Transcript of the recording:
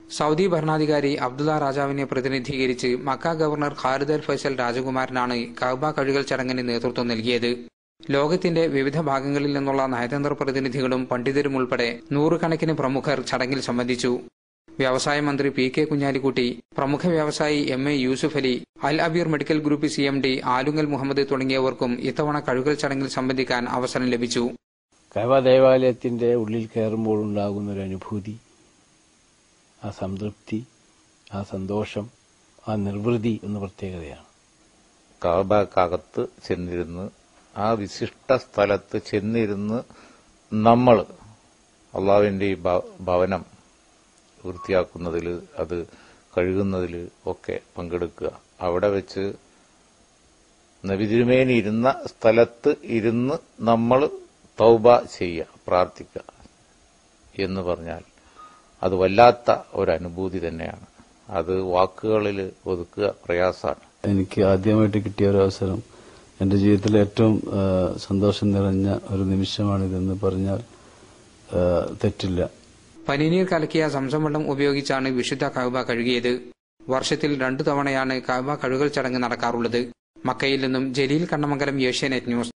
Saudi ഭരണാധികാരി അബ്ദുള്ള രാജാവിനെ പ്രതിനിധീകരിച്ച് മക്ക ഗവർണർ ഖാലിദ് അൽ ഫൈസൽ രാജകുമാരനാണ് കഅബ കഴുകൽ ചടങ്ങിന് നേതൃത്വം നൽകിയത്. ലോകത്തിന്റെ വിവിധ ഭാഗങ്ങളിൽ നിന്നുള്ള നയതന്ത്ര പ്രതിനിധികളും പണ്ഡിതരും ഉൾപ്പെടെ നൂറുകണക്കിന് പ്രമുഖർ ചടങ്ങിൽ സംബന്ധിച്ചു. വ്യവസായ മന്ത്രി പി.കെ. കുഞ്ഞാലിക്കുട്ടി, പ്രമുഖ വ്യവസായി MA. Yusuff Ali, Al Abeer medical group CMD Alungal Muhammad തുടങ്ങിയവർക്കും ഇത്തവണ കഴുകൽ ചടങ്ങിൽ സംബന്ധിക്കാൻ അവസരം ലഭിച്ചു. കഅബ ദേവാലയത്തിന്റെ ഉള്ളിൽ കയറുമ്പോൾ ഉണ്ടാകുന്ന ഒരു അനുഭൂതി, ആ സംതൃപ്തി, ആ സന്തോഷം, ആ നിർവൃതി എന്ന പ്രത്യേകതയാണ്. കഅബക്കകത്ത് ചെന്നിരുന്ന് ആ വിശിഷ്ട സ്ഥലത്ത് ചെന്നിരുന്ന് നമ്മൾ അള്ളാഹുവിന്റെ ഈ ഭവനം വൃത്തിയാക്കുന്നതിൽ, അത് കഴുകുന്നതിൽ ഒക്കെ പങ്കെടുക്കുക. അവിടെ വെച്ച് നബി തിരുമേനി ഇരുന്ന സ്ഥലത്ത് ഇരുന്ന് നമ്മൾ തൗബ ചെയ്യുക, പ്രാർത്ഥിക്കുക എന്ന് പറഞ്ഞാൽ അത് വല്ലാത്ത ഒരനുഭൂതി തന്നെയാണ്. അത് വാക്കുകളിൽ ഒതുക്കുക പ്രയാസമാണ്. എനിക്ക് ആദ്യമായിട്ട് കിട്ടിയ ഒരു അവസരം, എന്റെ ജീവിതത്തിലെ ഏറ്റവും സന്തോഷം നിറഞ്ഞ ഒരു നിമിഷമാണിതെന്ന് പറഞ്ഞാൽ തെറ്റില്ല. പനിനീർ കലക്കിയ സംസം വെള്ളം ഉപയോഗിച്ചാണ് വിശുദ്ധ കഅബ കഴുകിയത്. വർഷത്തിൽ 2 തവണയാണ് കഅബ കഴുകൽ ചടങ്ങ് നടക്കാറുള്ളത്. മക്കയിൽ നിന്നും ജലീൽ കണ്ണമംഗലം, ഏഷ്യാനെറ്റ് ന്യൂസ്.